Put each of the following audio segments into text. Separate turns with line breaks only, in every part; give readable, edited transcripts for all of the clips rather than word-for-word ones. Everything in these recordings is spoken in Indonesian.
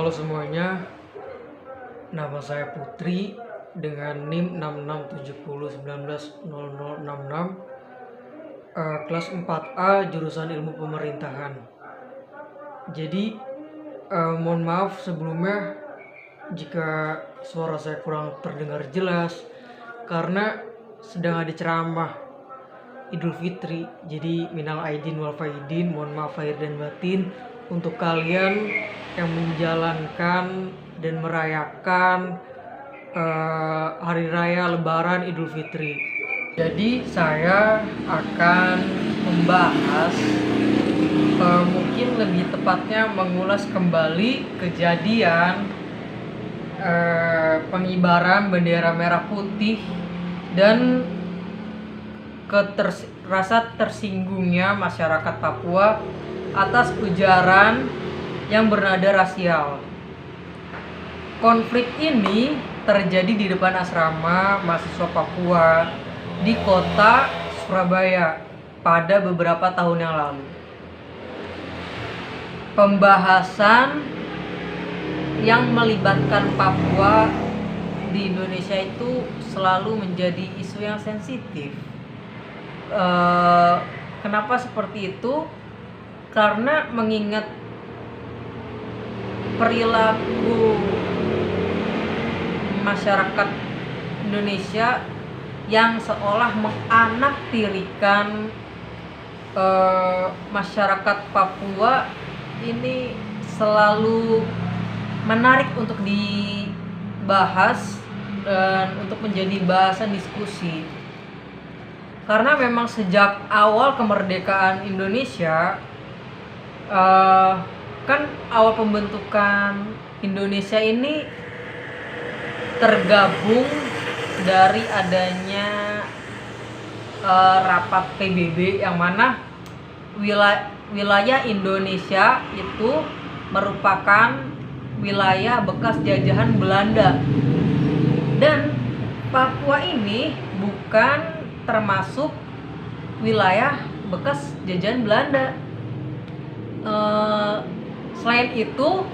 Halo semuanya, nama saya Putri dengan NIM 6670190066, kelas 4A jurusan Ilmu Pemerintahan. Jadi mohon maaf sebelumnya jika suara saya kurang terdengar jelas karena sedang ada ceramah Idul Fitri. Jadi minal aidin wal faidin, mohon maaf lahir dan batin untuk kalian yang menjalankan dan merayakan hari raya Lebaran Idul Fitri. Jadi saya akan membahas, mungkin lebih tepatnya mengulas kembali kejadian pengibaran bendera merah putih dan rasa tersinggungnya masyarakat Papua atas ujaran yang bernada rasial. Konflik ini terjadi di depan asrama mahasiswa Papua di kota Surabaya pada beberapa tahun yang lalu. Pembahasan yang melibatkan Papua di Indonesia itu selalu menjadi isu yang sensitif. Kenapa seperti itu? Karena mengingat perilaku masyarakat Indonesia yang seolah menganaktirikan masyarakat Papua ini selalu menarik untuk dibahas dan untuk menjadi bahasan diskusi. Karena memang sejak awal kemerdekaan Indonesia, kan awal pembentukan Indonesia ini tergabung dari adanya rapat PBB yang mana wilayah Indonesia itu merupakan wilayah bekas jajahan Belanda, dan Papua ini bukan termasuk wilayah bekas jajahan Belanda. Selain itu,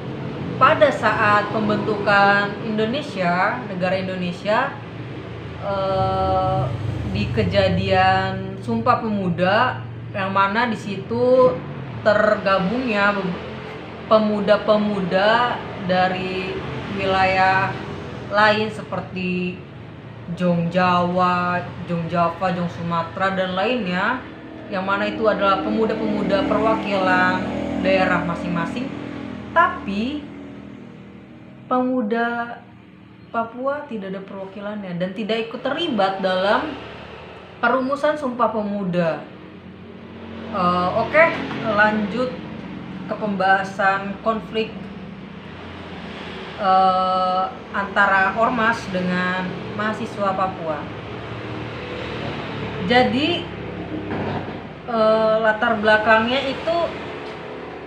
pada saat pembentukan Indonesia, negara Indonesia, di kejadian Sumpah Pemuda, yang mana di situ tergabungnya pemuda-pemuda dari wilayah lain seperti Jong Jawa, Jong Sumatera dan lainnya, yang mana itu adalah pemuda-pemuda perwakilan daerah masing-masing, tapi pemuda Papua tidak ada perwakilannya dan tidak ikut terlibat dalam perumusan Sumpah Pemuda. Oke, lanjut ke pembahasan konflik antara ormas dengan mahasiswa Papua. Jadi latar belakangnya itu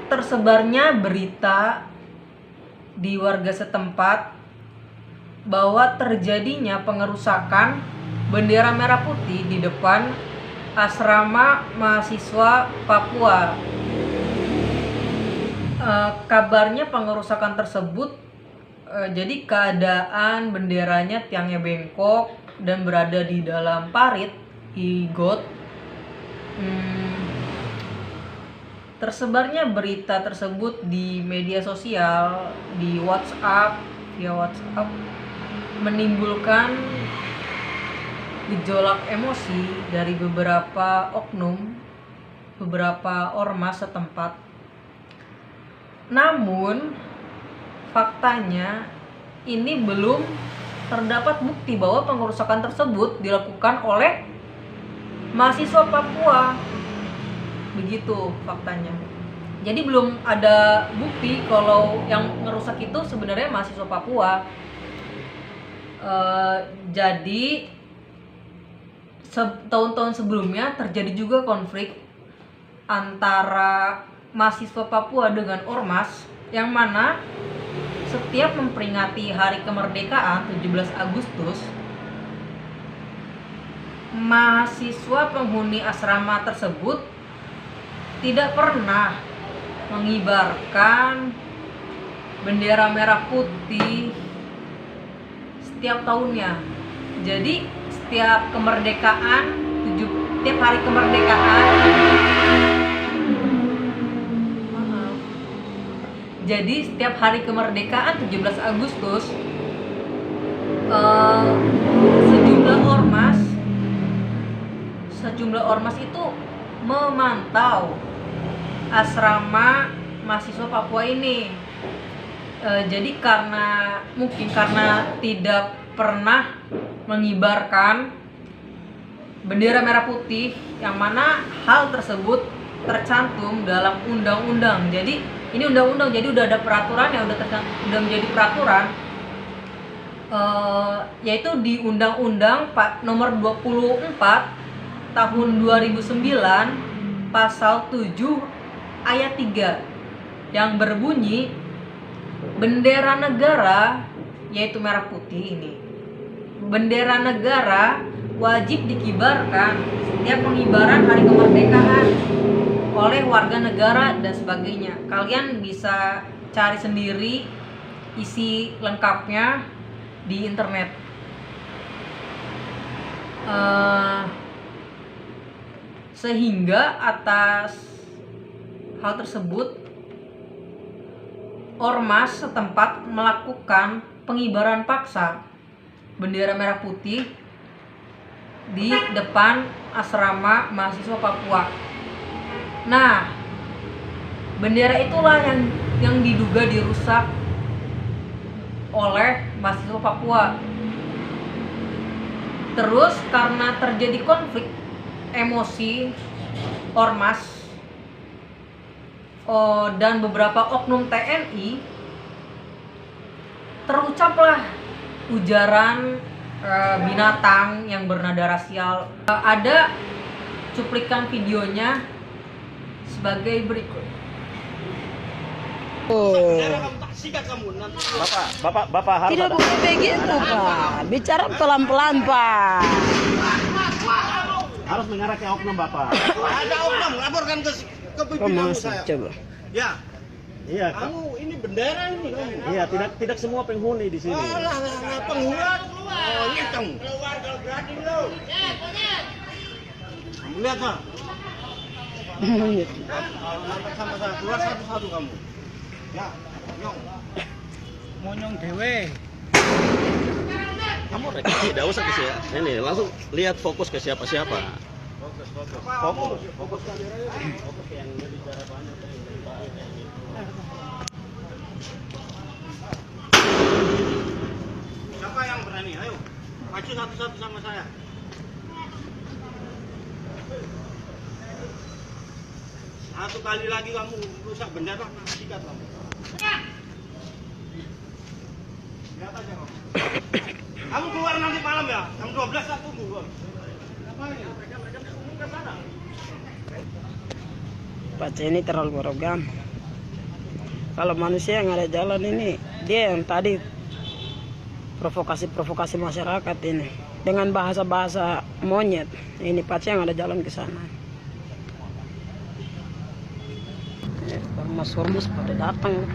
tersebarnya berita di warga setempat bahwa terjadinya pengerusakan bendera merah putih di depan asrama mahasiswa Papua. Kabarnya pengerusakan tersebut jadi keadaan benderanya tiangnya bengkok dan berada di dalam parit di got. Tersebarnya berita tersebut di media sosial, di WhatsApp, via WhatsApp, menimbulkan gejolak emosi dari beberapa oknum, beberapa ormas setempat. Namun faktanya ini belum terdapat bukti bahwa pengerusakan tersebut dilakukan oleh mahasiswa Papua. Begitu faktanya. Jadi belum ada bukti kalau yang ngerusak itu sebenarnya mahasiswa Papua. Jadi tahun-tahun sebelumnya terjadi juga konflik antara mahasiswa Papua dengan ormas, yang mana setiap memperingati hari kemerdekaan 17 Agustus, mahasiswa penghuni asrama tersebut tidak pernah mengibarkan bendera merah putih setiap tahunnya. Jadi setiap kemerdekaan, tiap hari kemerdekaan, jadi setiap hari kemerdekaan 17 Agustus sejumlah ormas itu memantau asrama mahasiswa Papua ini. Jadi mungkin karena tidak pernah mengibarkan bendera merah putih, yang mana hal tersebut tercantum dalam undang-undang. Jadi ini undang-undang, jadi udah ada peraturan yang udah menjadi peraturan, yaitu di Undang-Undang Nomor 24 Tahun 2009 Pasal 7 Ayat 3 yang berbunyi bendera negara, yaitu merah putih ini, bendera negara wajib dikibarkan setiap pengibaran hari kemerdekaan oleh warga negara dan sebagainya. Kalian bisa cari sendiri isi lengkapnya di internet. Sehingga atas hal tersebut ormas setempat melakukan pengibaran paksa bendera merah putih di depan asrama mahasiswa Papua. Nah, bendera itulah yang diduga dirusak oleh mahasiswa Papua. Terus karena terjadi konflik emosi ormas dan beberapa oknum TNI, terucaplah ujaran binatang yang bernada rasial. Ada cuplikan videonya sebagai berikut.
Bapak harus
tidak boleh begitu, Pak. Bicara pelan-pelan, Pak.
harus mengarah ke oknum Bapak.
Ada oknum, laporkan ke pimpinan saya.
Coba.
Ya.
Iya,
Kamu ini bendera ini kamu.
iya, tidak semua penghuni di sini.
Alah, penghuni keluar. Oh, lihat kamu. Keluar kalau berani lo. Kamu lihat, Pak. Kalau nampak sama saya, keluar satu-satu kamu. Ya, nyong.
Monyong dewe.
Kamu tidak usah ke siapa. Ini langsung lihat fokus ke siapa-siapa. Fokus kameranya. Fokus yang bicara banyak.
Siapa yang berani? Ayo, maju satu-satu sama saya. Satu kali lagi kamu rusak bendera, sikat kamu. Lihat aja kamu. Kamu keluar nanti malam ya, jam 12 tak tunggu. Ngapain? Mereka ke sana.
Baca ini terlalu arogan. Kalau manusia yang ada jalan ini, dia yang tadi provokasi masyarakat ini dengan bahasa-bahasa monyet. Ini Pace yang ada jalan ke sana. Ormas pada datang.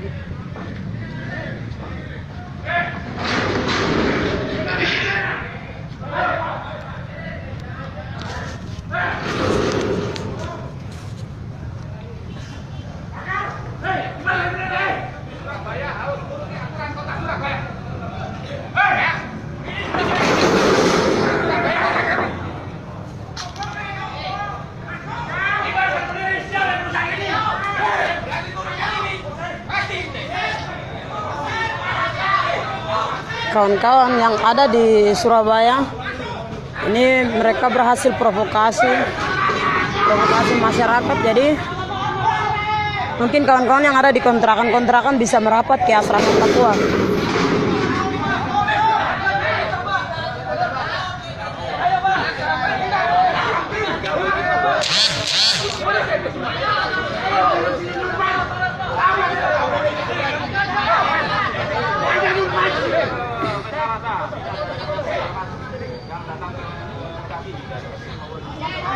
Kawan-kawan yang ada di Surabaya ini, mereka berhasil provokasi masyarakat. Jadi mungkin kawan-kawan yang ada di kontrakan bisa merapat ke asrama Papua.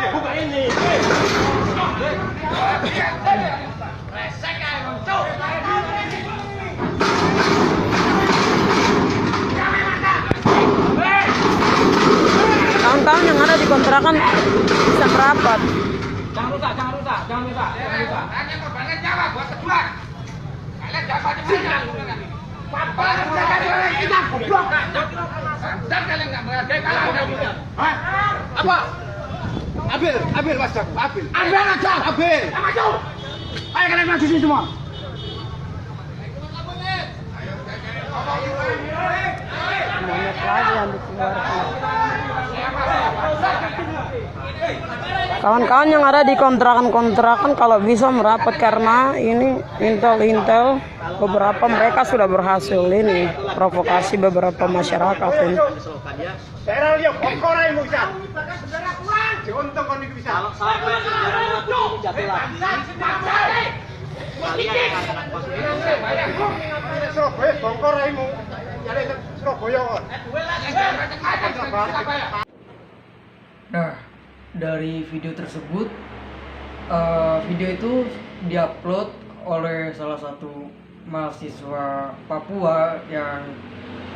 Buka ini.
kontrakan bisa merapat.
Jangan rusak, jangan rusak, jangan rusak, jangan rusak. Tanya kok banget jawab buat kedua. Kalian jawab macam-macam. Papa kita goblok. Dan kalian enggak menghargai kalian. Apa? Ambil Mas Jago, ambil. Ambil aja, ambil. Maju. Ayo kalian maju sini semua.
Banyak lagi yang dikeluarkan. Kawan-kawan yang ada di kontrakan-kontrakan kalau bisa merapat karena ini intel beberapa mereka sudah berhasil ini provokasi beberapa masyarakat ini.
Daerah lihat bongkorai mau bisa. Diuntung kon bisa.
Kalau sampai sejarahnya ini jatuh lagi, kalian akan positif.
Surabaya bongkoraimu. Jadi Surabaya kon.
Nah, dari video tersebut, video itu diupload oleh salah satu mahasiswa Papua yang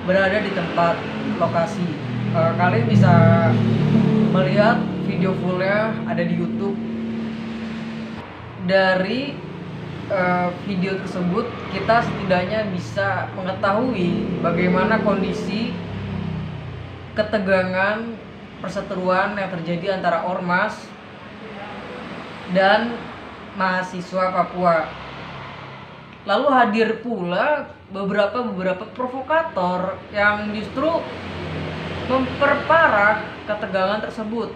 berada di tempat lokasi. Kalian bisa melihat video fullnya ada di YouTube. Dari video tersebut kita setidaknya bisa mengetahui bagaimana kondisi ketegangan perseteruan yang terjadi antara ormas dan mahasiswa Papua. Lalu hadir pula beberapa provokator yang justru memperparah ketegangan tersebut.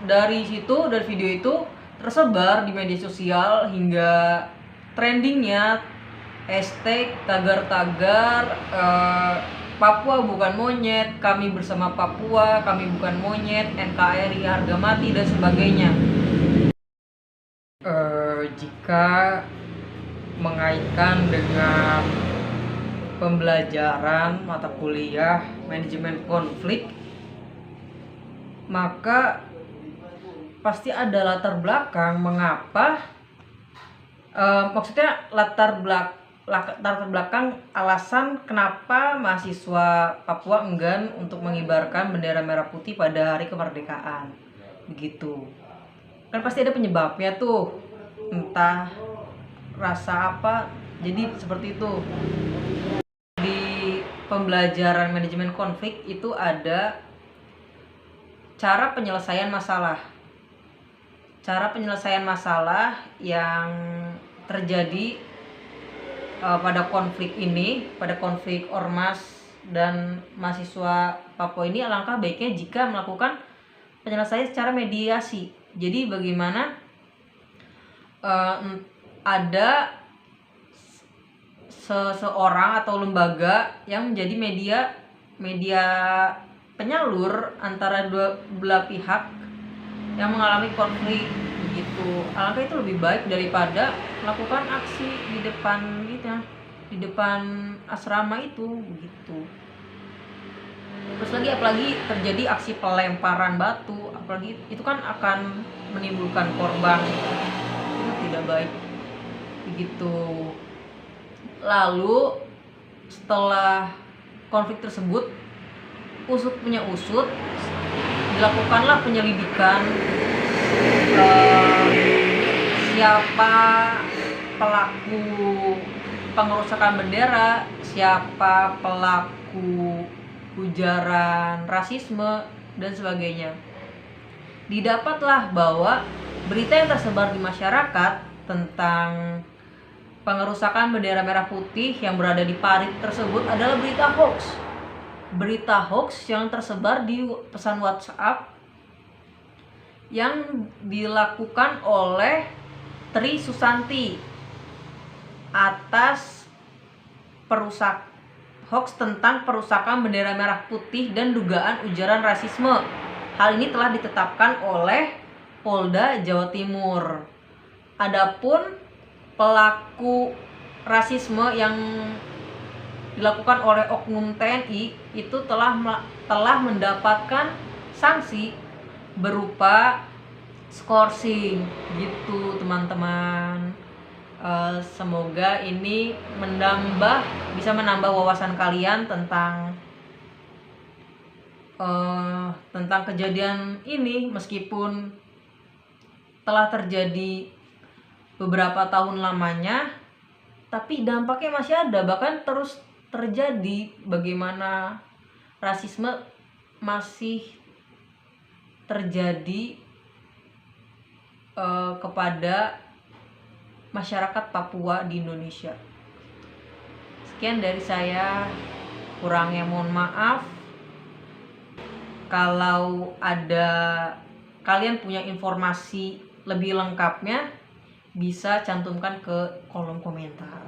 Dari video itu tersebar di media sosial hingga trendingnya hashtag tagar-tagar Papua bukan monyet, kami bersama Papua, kami bukan monyet, NKRI harga mati dan sebagainya. Jika mengaitkan dengan pembelajaran mata kuliah manajemen konflik, maka pasti ada latar belakang mengapa, maksudnya latar belakang alasan kenapa mahasiswa Papua enggan untuk mengibarkan bendera merah putih pada hari kemerdekaan. Begitu. Kan pasti ada penyebabnya tuh. Entah rasa apa, jadi seperti itu. Di pembelajaran manajemen konflik itu ada cara penyelesaian masalah. Cara penyelesaian masalah yang terjadi pada konflik ini, pada konflik ormas dan mahasiswa Papua ini, alangkah baiknya jika melakukan penyelesaian secara mediasi. Jadi bagaimana ada seseorang atau lembaga yang menjadi media penyalur antara dua belah pihak yang mengalami konflik begitu. Alangkah itu lebih baik daripada melakukan aksi di depan di depan asrama itu begitu. Terus apalagi terjadi aksi pelemparan batu, apalagi itu kan akan menimbulkan korban, itu tidak baik begitu. Lalu setelah konflik tersebut usut, dilakukanlah penyelidikan siapa pelaku pengerusakan bendera, siapa pelaku ujaran rasisme dan sebagainya. Didapatlah bahwa berita yang tersebar di masyarakat tentang pengerusakan bendera merah putih yang berada di parit tersebut adalah berita hoax. Berita hoax yang tersebar di pesan WhatsApp yang dilakukan oleh Tri Susanti atas hoax tentang perusakan bendera merah putih dan dugaan ujaran rasisme. Hal ini telah ditetapkan oleh Polda Jawa Timur. Adapun pelaku rasisme yang dilakukan oleh oknum TNI itu telah mendapatkan sanksi berupa skorsing gitu teman-teman. Semoga ini bisa menambah wawasan kalian tentang tentang kejadian ini, meskipun telah terjadi beberapa tahun lamanya, tapi dampaknya masih ada, bahkan terus terjadi. Bagaimana rasisme masih terjadi kepada masyarakat Papua di Indonesia. Sekian dari saya, kurangnya mohon maaf. Kalau ada kalian punya informasi lebih lengkapnya, bisa cantumkan ke kolom komentar.